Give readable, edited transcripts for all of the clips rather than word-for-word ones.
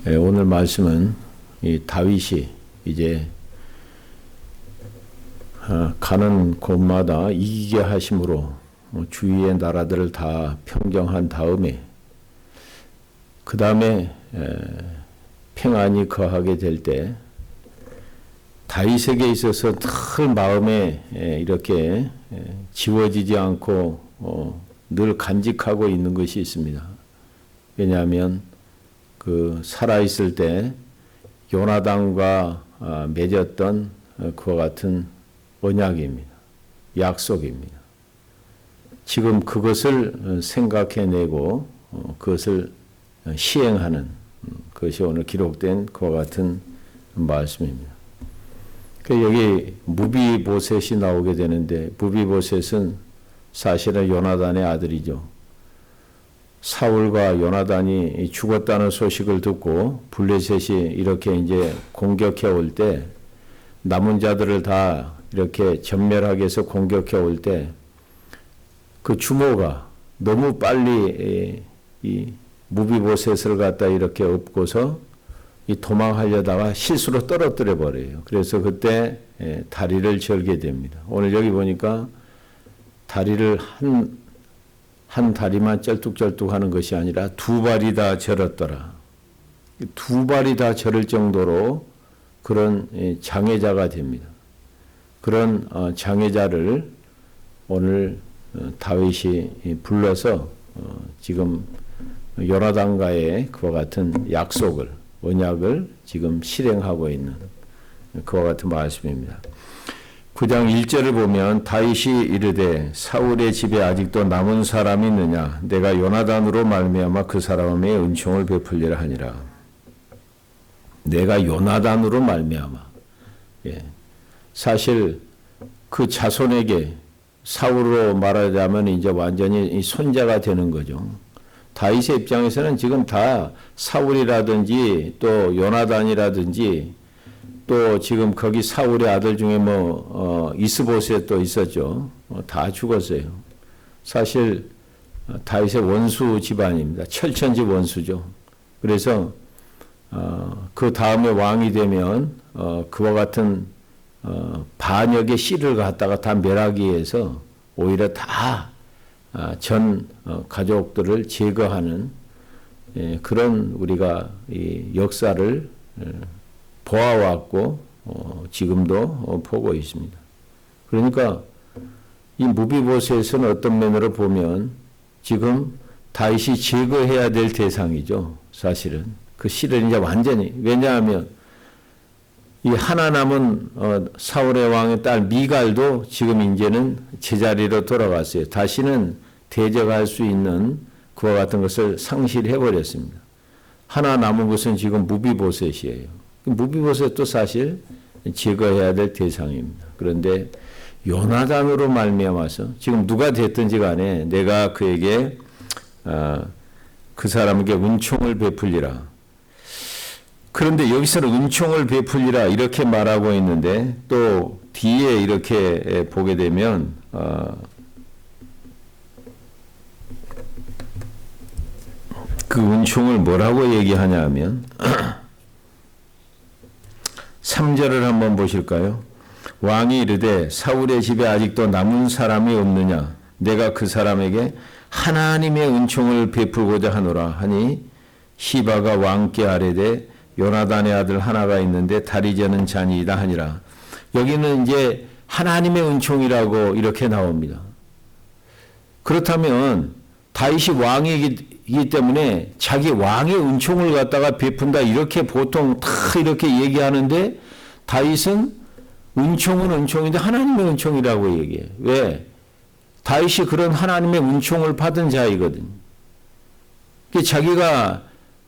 오늘 말씀은 이 다윗이 이제 가는 곳마다 이기게 하심으로 주위의 나라들을 다 평정한 다음에 그 다음에 평안이 거하게 될 때 다윗에게 있어서 늘 마음에 이렇게 지워지지 않고 늘 간직하고 있는 것이 있습니다. 왜냐하면 그 살아있을 때 요나단과 맺었던 그와 같은 언약입니다. 약속입니다. 지금 그것을 생각해내고 그것을 시행하는 것이 오늘 기록된 그와 같은 말씀입니다. 여기 무비보셋이 나오게 되는데 무비보셋은 사실은 요나단의 아들이죠. 사울과 요나단이 죽었다는 소식을 듣고 블레셋이 이렇게 이제 공격해 올 때 남은 자들을 다 이렇게 전멸하게 해서 공격해 올 때 그 주모가 너무 빨리 이 무비보셋을 갖다 이렇게 엎고서 이 도망하려다가 실수로 떨어뜨려 버려요. 그래서 그때 다리를 절게 됩니다. 오늘 여기 보니까 다리를 한 다리만 쩔뚝쩔뚝 하는 것이 아니라 두 발이 다 절었더라. 두 발이 다 절을 정도로 그런 장애자가 됩니다. 그런 장애자를 오늘 다윗이 불러서 지금 요나단과의 그와 같은 약속을, 언약을 지금 실행하고 있는 그와 같은 말씀입니다. 9장 1절을 보면 다윗이 이르되 사울의 집에 아직도 남은 사람이 있느냐 내가 요나단으로 말미암아 그 사람의 은총을 베풀리라 하니라. 내가 요나단으로 말미암아. 사실 그 자손에게 사울로 말하자면 이제 완전히 손자가 되는 거죠. 다윗의 입장에서는 지금 다 사울이라든지 또 요나단이라든지 또 지금 거기 사울의 아들 중에 이스보셋도 있었죠. 다 죽었어요. 사실 다윗의 원수 집안입니다. 철천지 원수죠. 그래서 그 다음에 왕이 되면 그와 같은 반역의 씨를 갖다가 다 멸하기 위해서 오히려 다 전 가족들을 제거하는 그런 우리가 이 역사를 보아왔고 지금도 보고 있습니다. 그러니까 이 무비보셋은 어떤 면으로 보면 지금 다윗이 제거해야 될 대상이죠. 사실은 그 씨를 이제 완전히, 왜냐하면 이 하나 남은 사울의 왕의 딸 미갈도 지금 이제는 제자리로 돌아갔어요. 다시는 대적할 수 있는 그와 같은 것을 상실해 버렸습니다. 하나 남은 것은 지금 무비보셋이에요. 무비보셋도 사실 제거해야 될 대상입니다. 그런데 요나단으로 말미암아서 지금 누가 됐든지 간에 내가 그에게 그 사람에게 은총을 베풀리라. 그런데 여기서는 은총을 베풀리라 이렇게 말하고 있는데 또 뒤에 이렇게 보게 되면 그 은총을 뭐라고 얘기하냐 하면 3절을 한번 보실까요? 왕이 이르되 사울의 집에 아직도 남은 사람이 없느냐 내가 그 사람에게 하나님의 은총을 베풀고자 하노라 하니 시바가 왕께 아뢰되 요나단의 아들 하나가 있는데 다리 저는 자니이다 하니라. 여기는 이제 하나님의 은총이라고 이렇게 나옵니다. 그렇다면 다윗이 왕이기 때문에 자기 왕의 은총을 갖다가 베푼다 이렇게 보통 다 이렇게 얘기하는데 다윗은 은총은 은총인데 하나님의 은총이라고 얘기해요. 왜? 다윗이 그런 하나님의 은총을 받은 자이거든요. 자기가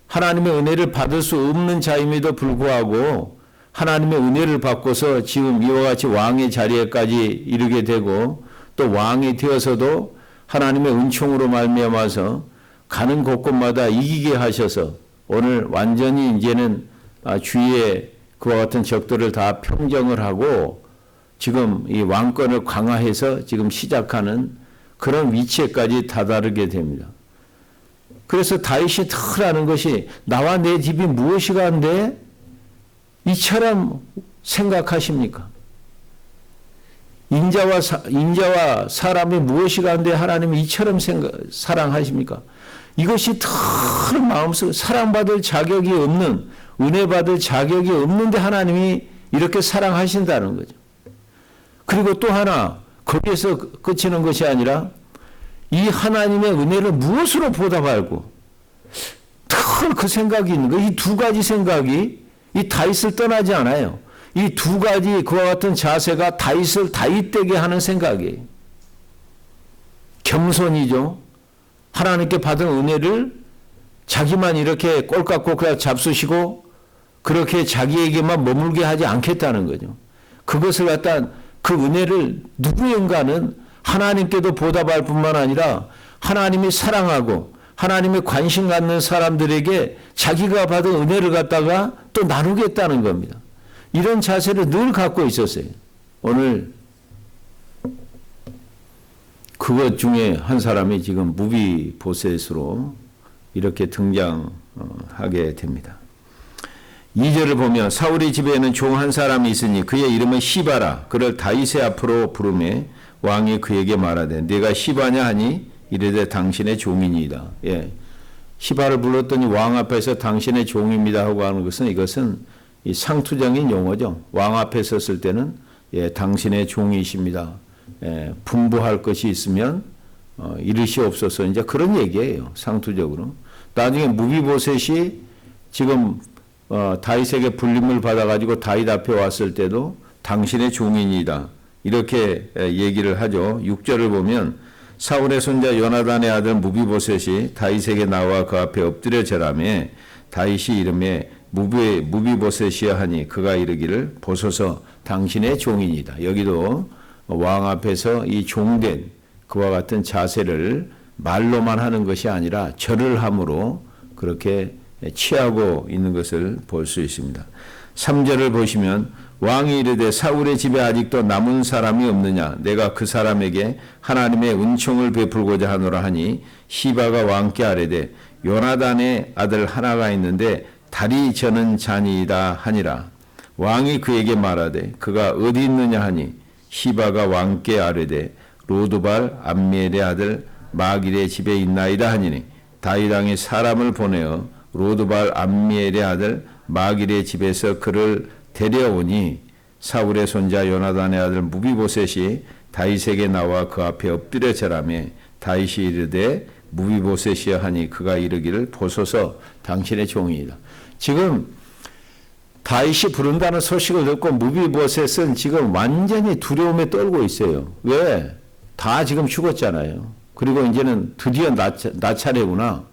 하나님의 은혜를 받을 수 없는 자임에도 불구하고 하나님의 은혜를 받고서 지금 이와 같이 왕의 자리에까지 이르게 되고 또 왕이 되어서도 하나님의 은총으로 말미암아서 가는 곳곳마다 이기게 하셔서 오늘 완전히 이제는 주위에 그와 같은 적들을 다 평정을 하고 지금 이 왕권을 강화해서 지금 시작하는 그런 위치에까지 다다르게 됩니다. 그래서 다윗이 털하는 것이 나와 내 집이 무엇이 간데 이처럼 생각하십니까? 인자와 사람이 무엇이 간데 하나님이 이처럼 사랑하십니까? 이것이 털 마음속 사랑받을 자격이 없는, 은혜 받을 자격이 없는데 하나님이 이렇게 사랑하신다는 거죠. 그리고 또 하나, 거기에서 그치는 것이 아니라 이 하나님의 은혜를 무엇으로 보답하고 털 그 생각이 있는 거예요. 이 두 가지 생각이 이 다윗을 떠나지 않아요. 이 두 가지 그와 같은 자세가 다윗을 다윗되게 하는 생각이에요. 겸손이죠. 하나님께 받은 은혜를 자기만 이렇게 꼴깍꼴깍 잡수시고 그렇게 자기에게만 머물게 하지 않겠다는 거죠. 그것을 갖다 그 은혜를 누구인가는 하나님께도 보답할 뿐만 아니라 하나님이 사랑하고 하나님이 관심 갖는 사람들에게 자기가 받은 은혜를 갖다가 또 나누겠다는 겁니다. 이런 자세를 늘 갖고 있었어요. 오늘 그것 중에 한 사람이 지금 무비보셋으로 이렇게 등장하게 됩니다. 2절을 보면 사울의 집에는 종 한 사람이 있으니 그의 이름은 시바라. 그를 다윗의 앞으로 부르매 왕이 그에게 말하되 네가 시바냐 하니 이르되 당신의 종이니이다. 예. 시바를 불렀더니 왕 앞에서 당신의 종입니다 하고 하는 것은 이것은 이 상투적인 용어죠. 왕 앞에 섰을 때는 예, 당신의 종이십니다. 예, 분부할 것이 있으면 이르시옵소서 이제 그런 얘기예요. 상투적으로. 나중에 무비보셋이 지금 다윗에게 불림을 받아가지고 다윗 앞에 왔을 때도 당신의 종이니이다. 이렇게 얘기를 하죠. 6절을 보면 사울의 손자 요나단의 아들 무비보셋이 다윗에게 나와 그 앞에 엎드려 절하매 다윗이 이름에 무비보셋이야 하니 그가 이르기를 보소서 당신의 종이니이다. 여기도 왕 앞에서 이 종된 그와 같은 자세를 말로만 하는 것이 아니라 절을 함으로 그렇게 취하고 있는 것을 볼 수 있습니다. 3절을 보시면 왕이 이르되 사울의 집에 아직도 남은 사람이 없느냐 내가 그 사람에게 하나님의 은총을 베풀고자 하노라 하니 시바가 왕께 아뢰되 요나단의 아들 하나가 있는데 다리 저는 자니이다 하니라. 왕이 그에게 말하되 그가 어디 있느냐 하니 시바가 왕께 아뢰되 로드발 암미엘의 아들 마길의 집에 있나이다 하니니 다윗 왕이 사람을 보내어 로드발 암미엘의 아들 마길의 집에서 그를 데려오니 사울의 손자 요나단의 아들 무비보셋이 다윗에게 나와 그 앞에 엎드려 절하매 다윗이 이르되 무비보셋이여 하니 그가 이르기를 보소서 당신의 종이이다. 지금 다윗이 부른다는 소식을 듣고 무비보셋은 지금 완전히 두려움에 떨고 있어요. 왜? 다 지금 죽었잖아요. 그리고 이제는 드디어 나 차례구나.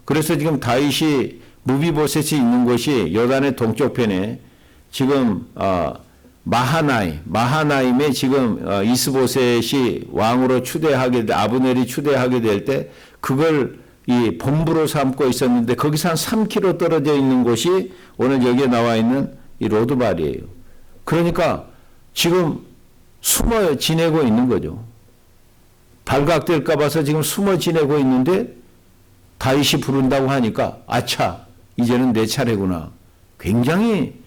그래서 지금 다윗이 무비보셋이 있는 곳이 요단의 동쪽편에 지금 마하나임에 지금 이스보셋이 왕으로 아브넬이 추대하게 될 때 그걸 이 본부로 삼고 있었는데 거기서 한 3km 떨어져 있는 곳이 오늘 여기에 나와 있는 이 로드발이에요. 그러니까 지금 숨어 지내고 있는 거죠. 발각될까 봐서 지금 숨어 지내고 있는데 다윗이 부른다고 하니까 아차 이제는 내 차례구나. 굉장히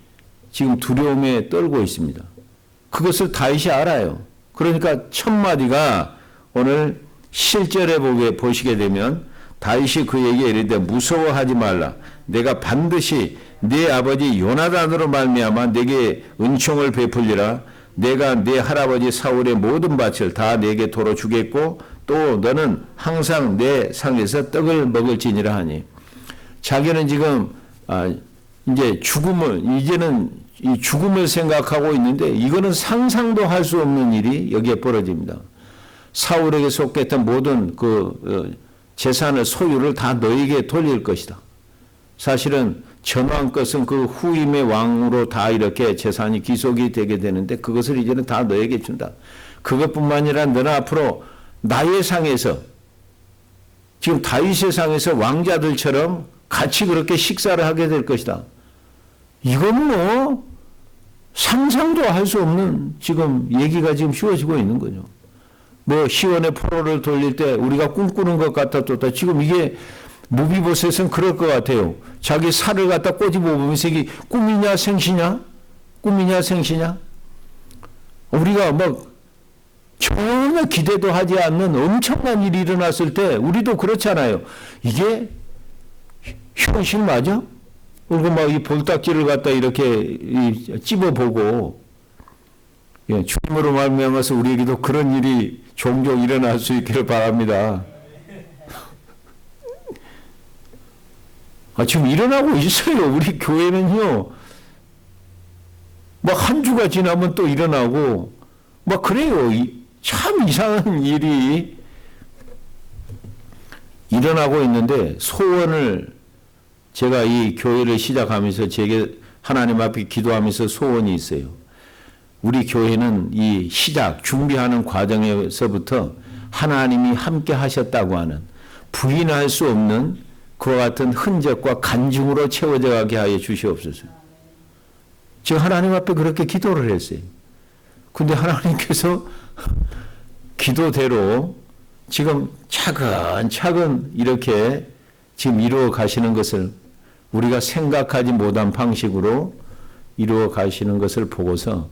지금 두려움에 떨고 있습니다. 그것을 다윗이 알아요. 그러니까 첫 마디가 오늘 실절에 보시게 되면 다윗이 그에게 이르되 무서워하지 말라. 내가 반드시 네 아버지 요나단으로 말미암아 내게 은총을 베풀리라. 내가 네 할아버지 사울의 모든 밭을 다 내게 도로 주겠고 또 너는 항상 내 상에서 떡을 먹을지니라 하니 자기는 지금 이제 이제는 이 죽음을 생각하고 있는데 이거는 상상도 할 수 없는 일이 여기에 벌어집니다. 사울에게 속했던 모든 그 재산을 소유를 다 너에게 돌릴 것이다. 사실은 전왕 것은 그 후임의 왕으로 다 이렇게 재산이 기속이 되게 되는데 그것을 이제는 다 너에게 준다. 그것뿐만 아니라 너는 앞으로 나의 상에서 지금 다윗의 상에서 왕자들처럼 같이 그렇게 식사를 하게 될 것이다. 이건 뭐 상상도 할 수 없는 지금 얘기가 지금 쉬워지고 있는 거죠. 뭐 시온의 포로를 돌릴 때 우리가 꿈꾸는 것 같았다. 지금 이게 무비보셋은 그럴 것 같아요. 자기 살을 갖다 꼬집어 보면서 이게 꿈이냐 생시냐? 꿈이냐 생시냐? 우리가 뭐 전혀 기대도 하지 않는 엄청난 일이 일어났을 때 우리도 그렇잖아요. 이게 현실 맞아? 그리고 막 이 볼딱지를 갖다 이렇게 찝어보고, 예, 주님으로 말미암아서 우리에게도 그런 일이 종종 일어날 수 있기를 바랍니다. 지금 일어나고 있어요. 우리 교회는요. 막 한 주가 지나면 또 일어나고 막 그래요. 참 이상한 일이 일어나고 있는데, 소원을 제가 이 교회를 시작하면서 제게 하나님 앞에 기도하면서 소원이 있어요. 우리 교회는 이 시작 준비하는 과정에서부터 하나님이 함께 하셨다고 하는, 부인할 수 없는 그와 같은 흔적과 간증으로 채워져 가게 하여 주시옵소서. 제가 하나님 앞에 그렇게 기도를 했어요. 근데 하나님께서 기도대로 지금 차근차근 이렇게 지금 이루어 가시는 것을, 우리가 생각하지 못한 방식으로 이루어 가시는 것을 보고서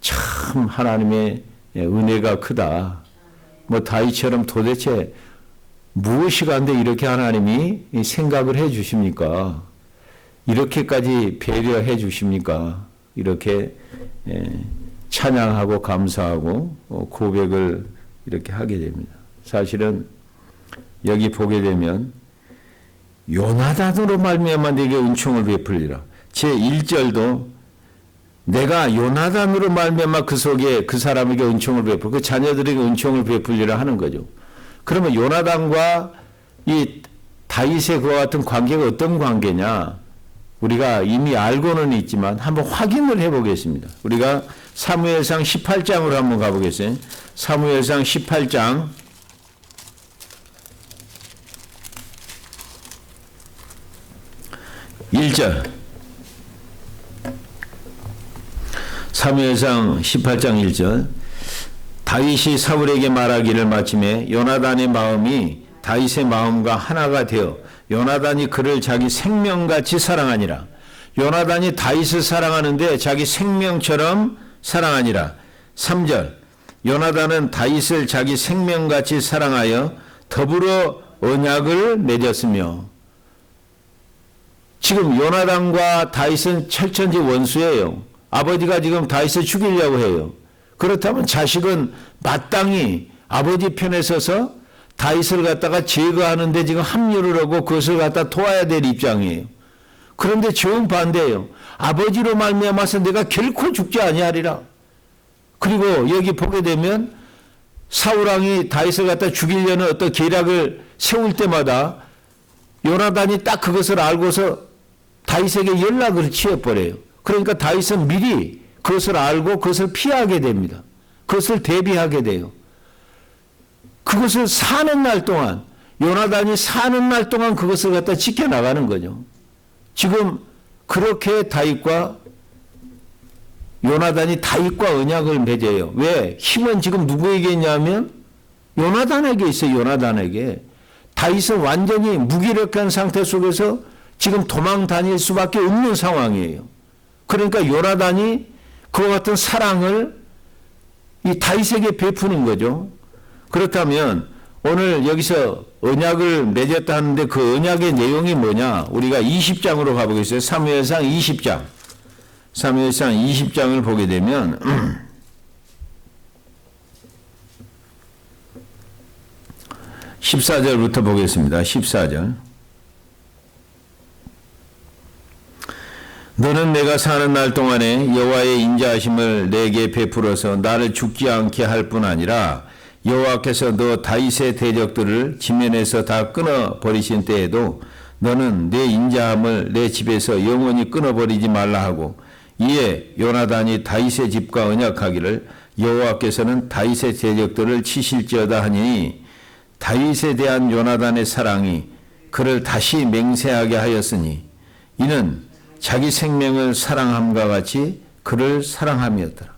참 하나님의 은혜가 크다. 뭐 다윗처럼 도대체 무엇이 간데 이렇게 하나님이 생각을 해 주십니까? 이렇게까지 배려해 주십니까? 이렇게 찬양하고 감사하고 고백을 이렇게 하게 됩니다. 사실은 여기 보게 되면 요나단으로 말미암아 네게 은총을 베풀리라. 제 1절도 내가 요나단으로 말미암아 그 속에 그 사람에게 은총을 베풀, 그 자녀들에게 은총을 베풀리라 하는 거죠. 그러면 요나단과 이 다윗의 그와 같은 관계가 어떤 관계냐? 우리가 이미 알고는 있지만 한번 확인을 해보겠습니다. 우리가 사무엘상 18장으로 한번 가보겠어요. 사무엘상 18장 1절. 사무엘상 18장 1절. 다윗이 사울에게 말하기를 마침에 요나단의 마음이 다윗의 마음과 하나가 되어 요나단이 그를 자기 생명같이 사랑하니라. 요나단이 다윗을 사랑하는데 자기 생명처럼 사랑하니라. 3절. 요나단은 다윗을 자기 생명같이 사랑하여 더불어 언약을 맺었으며. 지금 요나단과 다윗은 철천지 원수예요. 아버지가 지금 다윗을 죽이려고 해요. 그렇다면 자식은 마땅히 아버지 편에 서서 다윗을 갖다가 제거하는데 지금 합류를 하고 그것을 갖다 도와야 될 입장이에요. 그런데 정반대예요. 아버지로 말미암아서 내가 결코 죽지 아니하리라. 그리고 여기 보게 되면 사울왕이 다윗을 갖다 죽이려는 어떤 계략을 세울 때마다 요나단이 딱 그것을 알고서 다윗에게 연락을 취해버려요. 그러니까 다윗은 미리 그것을 알고 그것을 피하게 됩니다. 그것을 대비하게 돼요. 그것을 사는 날 동안, 요나단이 사는 날 동안 그것을 갖다 지켜나가는 거죠. 지금 그렇게 다윗과 요나단이 다윗과 언약을 맺어요. 왜? 힘은 지금 누구에게 있냐면 요나단에게 있어요. 요나단에게. 다윗은 완전히 무기력한 상태 속에서 지금 도망 다닐 수밖에 없는 상황이에요. 그러니까 요나단이 그와 같은 사랑을 이 다윗에게 베푸는 거죠. 그렇다면 오늘 여기서 언약을 맺었다 하는데 그 언약의 내용이 뭐냐? 우리가 20장으로 가보겠어요. 사무엘상 20장. 사무엘상 20장을 보게 되면 14절부터 보겠습니다. 14절. 너는 내가 사는 날 동안에 여호와의 인자하심을 내게 베풀어서 나를 죽지 않게 할 뿐 아니라 여호와께서 너 다윗의 대적들을 지면에서 다 끊어버리신 때에도 너는 내 인자함을 내 집에서 영원히 끊어버리지 말라 하고, 이에 요나단이 다윗의 집과 언약하기를 여호와께서는 다윗의 대적들을 치실지어다 하니, 다윗에 대한 요나단의 사랑이 그를 다시 맹세하게 하였으니 이는 자기 생명을 사랑함과 같이 그를 사랑함이었더라.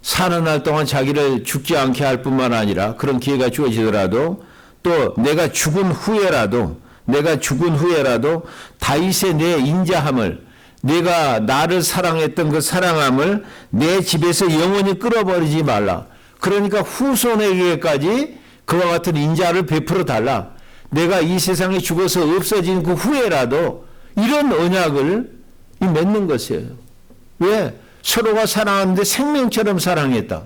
사는 날 동안 자기를 죽지 않게 할 뿐만 아니라 그런 기회가 주어지더라도 또 내가 죽은 후에라도 내가 죽은 후에라도 다윗의 내 인자함을, 내가 나를 사랑했던 그 사랑함을 내 집에서 영원히 끌어버리지 말라. 그러니까 후손에게까지 그와 같은 인자를 베풀어 달라. 내가 이 세상에 죽어서 없어진 그 후에라도 이런 언약을 맺는 것이에요. 왜? 서로가 사랑하는데 생명처럼 사랑했다.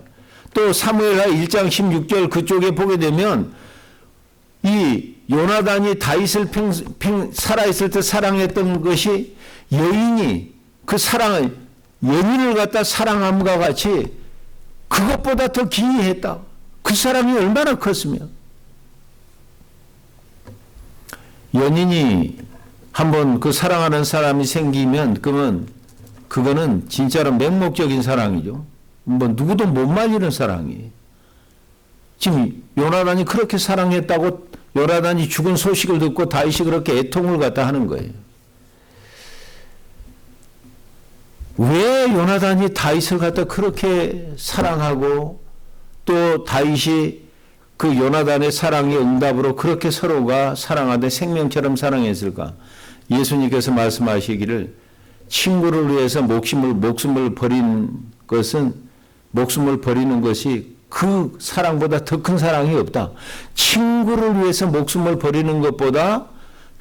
또 사무엘하 1장 16절 그쪽에 보게 되면 이 요나단이 다윗을 살아있을 때 사랑했던 것이 여인이 그 사랑을, 연인을 갖다 사랑함과 같이 그것보다 더 기이했다. 그 사랑이 얼마나 컸으면. 연인이 한번 그 사랑하는 사람이 생기면 그거는 진짜로 맹목적인 사랑이죠. 뭐 누구도 못 말리는 사랑이에요. 지금 요나단이 그렇게 사랑했다고 요나단이 죽은 소식을 듣고 다윗이 그렇게 애통을 갖다 하는 거예요. 왜 요나단이 다윗을 갖다 그렇게 사랑하고 또 다윗이 그 요나단의 사랑의 응답으로 그렇게 서로가 사랑하되 생명처럼 사랑했을까? 예수님께서 말씀하시기를 친구를 위해서 목숨을 버리는 것이 그 사랑보다 더 큰 사랑이 없다. 친구를 위해서 목숨을 버리는 것보다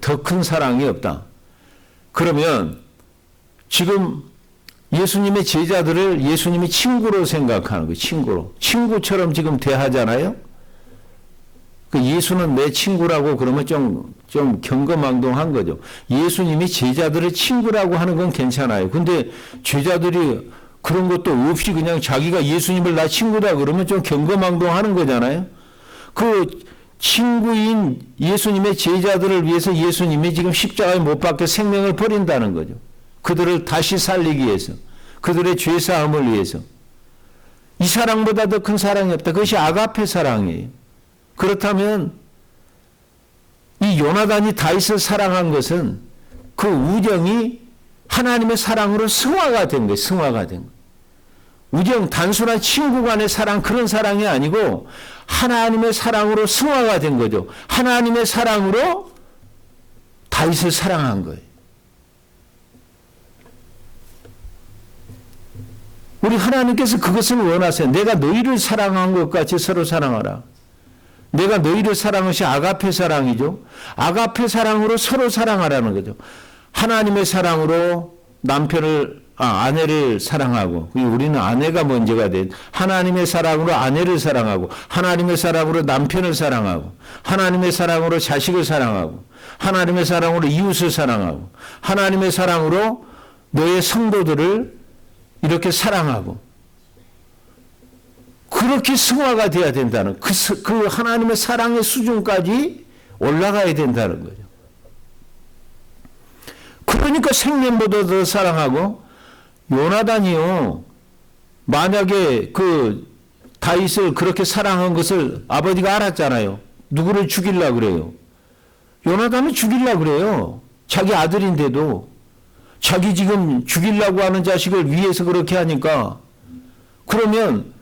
더 큰 사랑이 없다. 그러면 지금 예수님의 제자들을 예수님이 친구로 생각하는 거예요. 친구로. 친구처럼 지금 대하잖아요. 그 예수는 내 친구라고 그러면 좀 경거망동한 거죠. 예수님이 제자들의 친구라고 하는 건 괜찮아요. 근데 제자들이 그런 것도 없이 그냥 자기가 예수님을 나 친구다 그러면 좀 경거망동하는 거잖아요. 그 친구인 예수님의 제자들을 위해서 예수님이 지금 십자가에 못 박혀 생명을 버린다는 거죠. 그들을 다시 살리기 위해서, 그들의 죄사함을 위해서. 이 사랑보다 더 큰 사랑이 없다. 그것이 아가페 사랑이에요. 그렇다면 이 요나단이 다윗을 사랑한 것은 그 우정이 하나님의 사랑으로 승화가 된 거예요. 승화가 된 거예요. 우정, 단순한 친구 간의 사랑, 그런 사랑이 아니고 하나님의 사랑으로 승화가 된 거죠. 하나님의 사랑으로 다윗을 사랑한 거예요. 우리 하나님께서 그것을 원하세요. 내가 너희를 사랑한 것 같이 서로 사랑하라. 내가 너희를 사랑한 것이 아가페 사랑이죠. 아가페 사랑으로 서로 사랑하라는 거죠. 하나님의 사랑으로 아내를 사랑하고, 우리는 아내가 먼저가 된, 하나님의 사랑으로 아내를 사랑하고, 하나님의 사랑으로 남편을 사랑하고, 하나님의 사랑으로 자식을 사랑하고, 하나님의 사랑으로 이웃을 사랑하고, 하나님의 사랑으로 너의 성도들을 이렇게 사랑하고, 그렇게 승화가 돼야 된다는, 그 하나님의 사랑의 수준까지 올라가야 된다는 거죠. 그러니까 생명보다 더 사랑하고, 요나단이요, 만약에 그 다윗을 그렇게 사랑한 것을 아버지가 알았잖아요. 누구를 죽이려고 그래요? 요나단을 죽이려고 그래요. 자기 아들인데도. 자기 지금 죽이려고 하는 자식을 위해서 그렇게 하니까, 그러면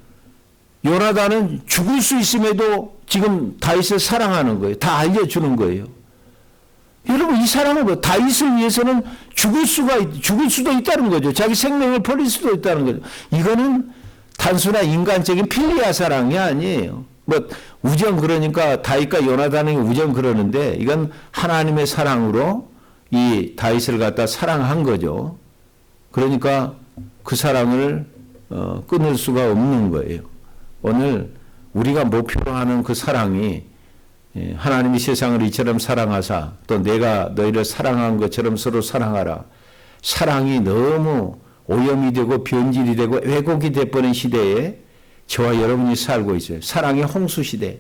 요나단은 죽을 수 있음에도 지금 다윗을 사랑하는 거예요. 다 알려주는 거예요. 여러분, 이 사람은 뭐 다윗을 위해서는 죽을 수도 있다는 거죠. 자기 생명을 버릴 수도 있다는 거죠. 이거는 단순한 인간적인 필리아 사랑이 아니에요. 뭐 우정, 그러니까 다윗과 요나단의 우정 그러는데, 이건 하나님의 사랑으로 이 다윗을 갖다 사랑한 거죠. 그러니까 그 사랑을 끊을 수가 없는 거예요. 오늘 우리가 목표로 하는 그 사랑이, 하나님이 세상을 이처럼 사랑하사 또 내가 너희를 사랑한 것처럼 서로 사랑하라. 사랑이 너무 오염이 되고 변질이 되고 왜곡이 돼버린 시대에 저와 여러분이 살고 있어요. 사랑의 홍수 시대.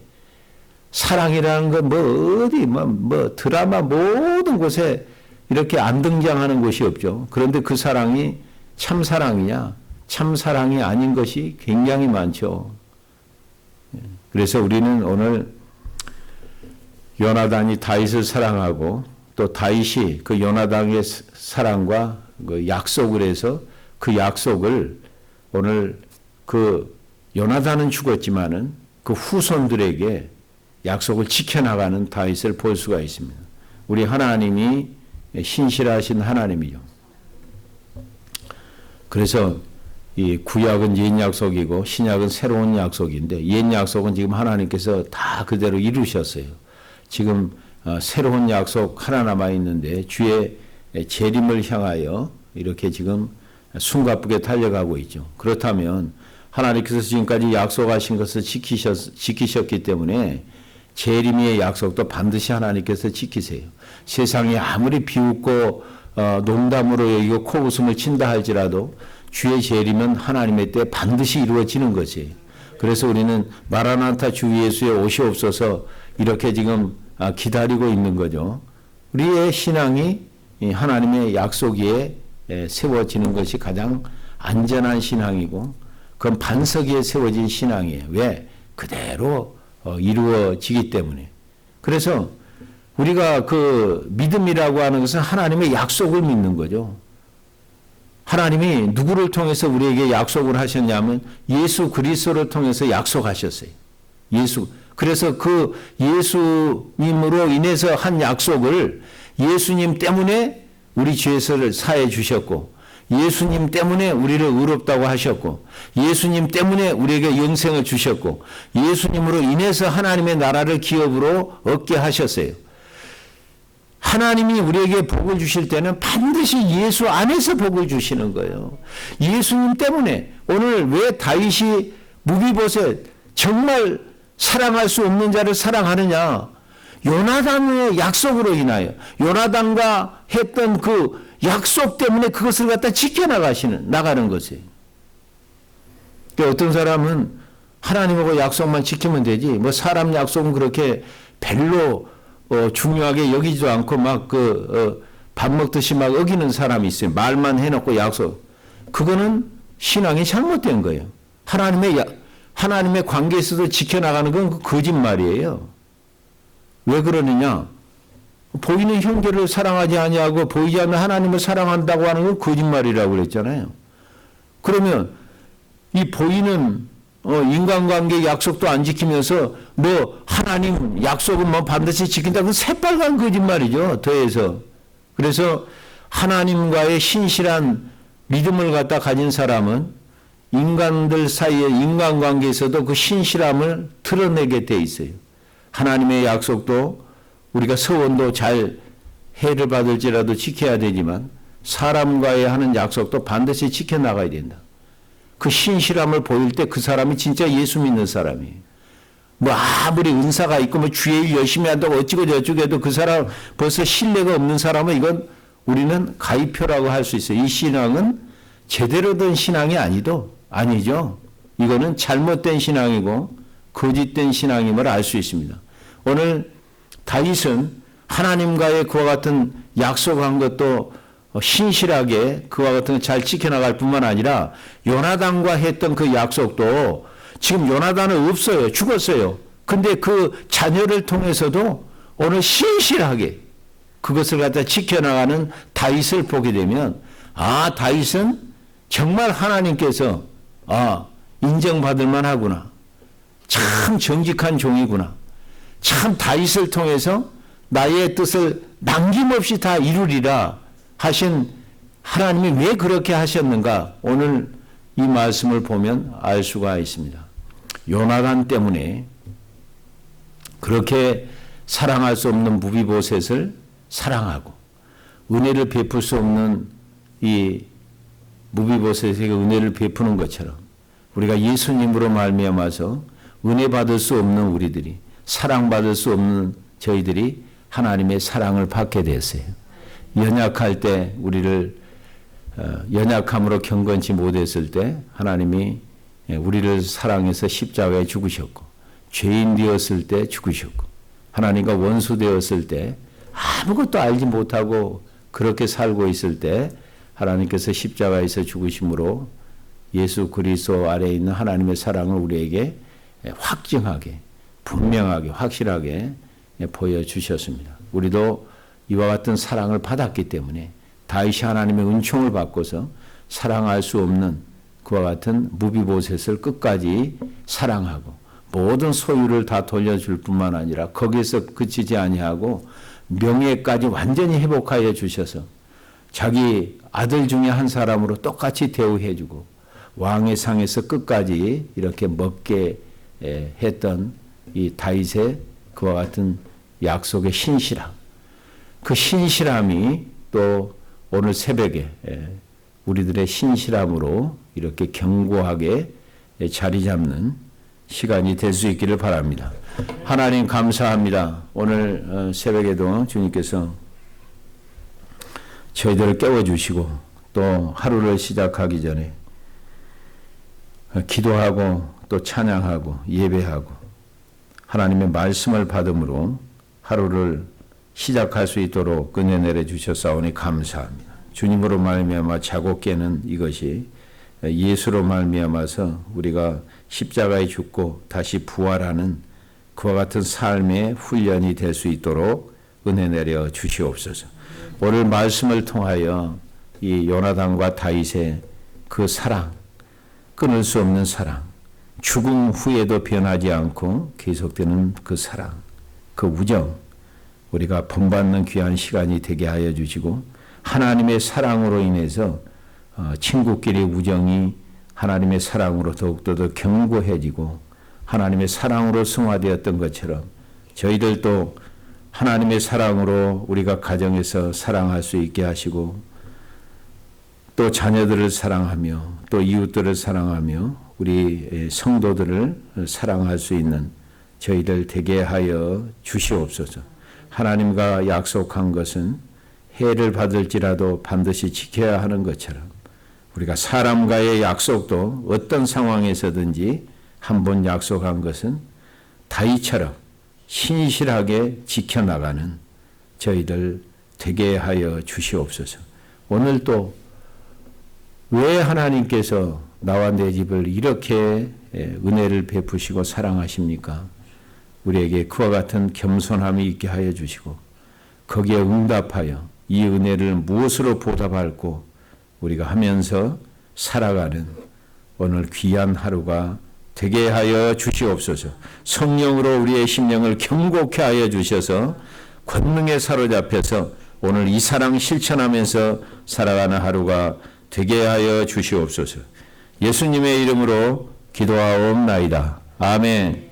사랑이라는 건 뭐 드라마 모든 곳에 이렇게 안 등장하는 곳이 없죠. 그런데 그 사랑이 참 사랑이냐? 참 사랑이 아닌 것이 굉장히 많죠. 그래서 우리는 오늘 요나단이 다윗을 사랑하고 또 다윗이 그 요나단의 사랑과 그 약속을 해서 그 약속을 오늘 그 요나단은 죽었지만은 그 후손들에게 약속을 지켜나가는 다윗을 볼 수가 있습니다. 우리 하나님이 신실하신 하나님이죠. 그래서 이 구약은 옛 약속이고 신약은 새로운 약속인데 옛 약속은 지금 하나님께서 다 그대로 이루셨어요. 지금 새로운 약속 하나 남아 있는데 주의 재림을 향하여 이렇게 지금 숨가쁘게 달려가고 있죠. 그렇다면 하나님께서 지금까지 약속하신 것을 지키셨기 때문에 재림의 약속도 반드시 하나님께서 지키세요. 세상이 아무리 비웃고 농담으로 여기고 코웃음을 친다 할지라도 주의 재림은 하나님의 때 반드시 이루어지는 것이에요. 그래서 우리는 마라나타 주 예수의 오시옵소서 이렇게 지금 기다리고 있는 거죠. 우리의 신앙이 하나님의 약속 위에 세워지는 것이 가장 안전한 신앙이고 그건 반석 위에 세워진 신앙이에요. 왜? 그대로 이루어지기 때문에. 그래서 우리가 그 믿음이라고 하는 것은 하나님의 약속을 믿는 거죠. 하나님이 누구를 통해서 우리에게 약속을 하셨냐면 예수 그리스도를 통해서 약속하셨어요. 그래서 그 예수님으로 인해서 한 약속을 예수님 때문에 우리 죄를 사해 주셨고 예수님 때문에 우리를 의롭다고 하셨고 예수님 때문에 우리에게 영생을 주셨고 예수님으로 인해서 하나님의 나라를 기업으로 얻게 하셨어요. 하나님이 우리에게 복을 주실 때는 반드시 예수 안에서 복을 주시는 거예요. 예수님 때문에 오늘 왜 다윗이 무비보셋 정말 사랑할 수 없는 자를 사랑하느냐? 요나단의 약속으로 인하여 요나단과 했던 그 약속 때문에 그것을 갖다 나가는 것이에요. 그러니까 어떤 사람은 하나님하고 약속만 지키면 되지 뭐 사람 약속은 그렇게 별로 중요하게 여기지도 않고 막 밥 먹듯이 막 어기는 사람이 있어요. 말만 해놓고 약속. 그거는 신앙이 잘못된 거예요. 하나님의 관계에서도 지켜나가는 건 거짓말이에요. 왜 그러느냐? 보이는 형제를 사랑하지 아니하고 보이지 않는 하나님을 사랑한다고 하는 건 거짓말이라고 그랬잖아요. 그러면 이 보이는 인간관계 약속도 안 지키면서 뭐 하나님 약속은 뭐 반드시 지킨다고 새빨간 거짓말이죠. 더해서. 그래서 하나님과의 신실한 믿음을 갖다 가진 사람은 인간들 사이의 인간관계에서도 그 신실함을 드러내게 돼 있어요. 하나님의 약속도 우리가 서원도 잘 해를 받을지라도 지켜야 되지만 사람과의 하는 약속도 반드시 지켜나가야 된다. 그 신실함을 보일 때 그 사람이 진짜 예수 믿는 사람이에요. 뭐 아무리 은사가 있고 뭐 주의 일 열심히 한다고 어찌고 저찌고 해도 그 사람 벌써 신뢰가 없는 사람은 이건 우리는 가이표라고 할 수 있어요. 이 신앙은 제대로 된 신앙이 아니죠. 이거는 잘못된 신앙이고 거짓된 신앙임을 알 수 있습니다. 오늘 다윗은 하나님과의 그와 같은 약속한 것도 신실하게 그와 같은 걸 잘 지켜나갈 뿐만 아니라 요나단과 했던 그 약속도 지금 요나단은 없어요. 죽었어요. 근데 그 자녀를 통해서도 오늘 신실하게 그것을 갖다 지켜나가는 다윗을 보게 되면 다윗은 정말 하나님께서 인정받을 만하구나. 참 정직한 종이구나. 참 다윗을 통해서 나의 뜻을 남김없이 다 이루리라 하신 하나님이 왜 그렇게 하셨는가? 오늘 이 말씀을 보면 알 수가 있습니다. 요나단 때문에 그렇게 사랑할 수 없는 무비보셋을 사랑하고 은혜를 베풀 수 없는 이 무비보셋에게 은혜를 베푸는 것처럼 우리가 예수님으로 말미암아서 은혜 받을 수 없는 우리들이 사랑받을 수 없는 저희들이 하나님의 사랑을 받게 됐어요. 연약할 때 우리를 연약함으로 경건치 못했을 때 하나님이 우리를 사랑해서 십자가에 죽으셨고 죄인 되었을 때 죽으셨고 하나님과 원수 되었을 때 아무것도 알지 못하고 그렇게 살고 있을 때 하나님께서 십자가에서 죽으심으로 예수 그리스도 아래에 있는 하나님의 사랑을 우리에게 확증하게 분명하게 확실하게 보여주셨습니다. 우리도 이와 같은 사랑을 받았기 때문에 다윗이 하나님의 은총을 받고서 사랑할 수 없는 그와 같은 무비보셋을 끝까지 사랑하고 모든 소유를 다 돌려줄 뿐만 아니라 거기에서 그치지 아니하고 명예까지 완전히 회복하여 주셔서 자기 아들 중에 한 사람으로 똑같이 대우해 주고 왕의 상에서 끝까지 이렇게 먹게 했던 이 다윗의 그와 같은 약속의 신실함, 그 신실함이 또 오늘 새벽에 우리들의 신실함으로 이렇게 견고하게 자리 잡는 시간이 될 수 있기를 바랍니다. 하나님 감사합니다. 오늘 새벽에도 주님께서 저희들을 깨워주시고 또 하루를 시작하기 전에 기도하고 또 찬양하고 예배하고 하나님의 말씀을 받음으로 하루를 시작할 수 있도록 은혜 내려주셨사오니 감사합니다. 주님으로 말미암아 자고 깨는 이것이 예수로 말미암아서 우리가 십자가에 죽고 다시 부활하는 그와 같은 삶의 훈련이 될 수 있도록 은혜 내려 주시옵소서. 오늘 말씀을 통하여 이 요나단과 다윗의 그 사랑, 끊을 수 없는 사랑, 죽음 후에도 변하지 않고 계속되는 그 사랑, 그 우정, 우리가 본받는 귀한 시간이 되게 하여 주시고 하나님의 사랑으로 인해서 친구끼리 우정이 하나님의 사랑으로 더욱더 더 견고해지고 하나님의 사랑으로 승화되었던 것처럼 저희들도 하나님의 사랑으로 우리가 가정에서 사랑할 수 있게 하시고 또 자녀들을 사랑하며 또 이웃들을 사랑하며 우리 성도들을 사랑할 수 있는 저희들 되게 하여 주시옵소서. 하나님과 약속한 것은 해를 받을지라도 반드시 지켜야 하는 것처럼 우리가 사람과의 약속도 어떤 상황에서든지 한번 약속한 것은 다윗처럼 신실하게 지켜나가는 저희들 되게 하여 주시옵소서. 오늘 또 왜 하나님께서 나와 내 집을 이렇게 은혜를 베푸시고 사랑하십니까? 우리에게 그와 같은 겸손함이 있게 하여 주시고 거기에 응답하여 이 은혜를 무엇으로 보답할고 우리가 하면서 살아가는 오늘 귀한 하루가 되게 하여 주시옵소서. 성령으로 우리의 심령을 경고케 하여 주셔서 권능에 사로잡혀서 오늘 이 사랑 실천하면서 살아가는 하루가 되게 하여 주시옵소서. 예수님의 이름으로 기도하옵나이다. 아멘.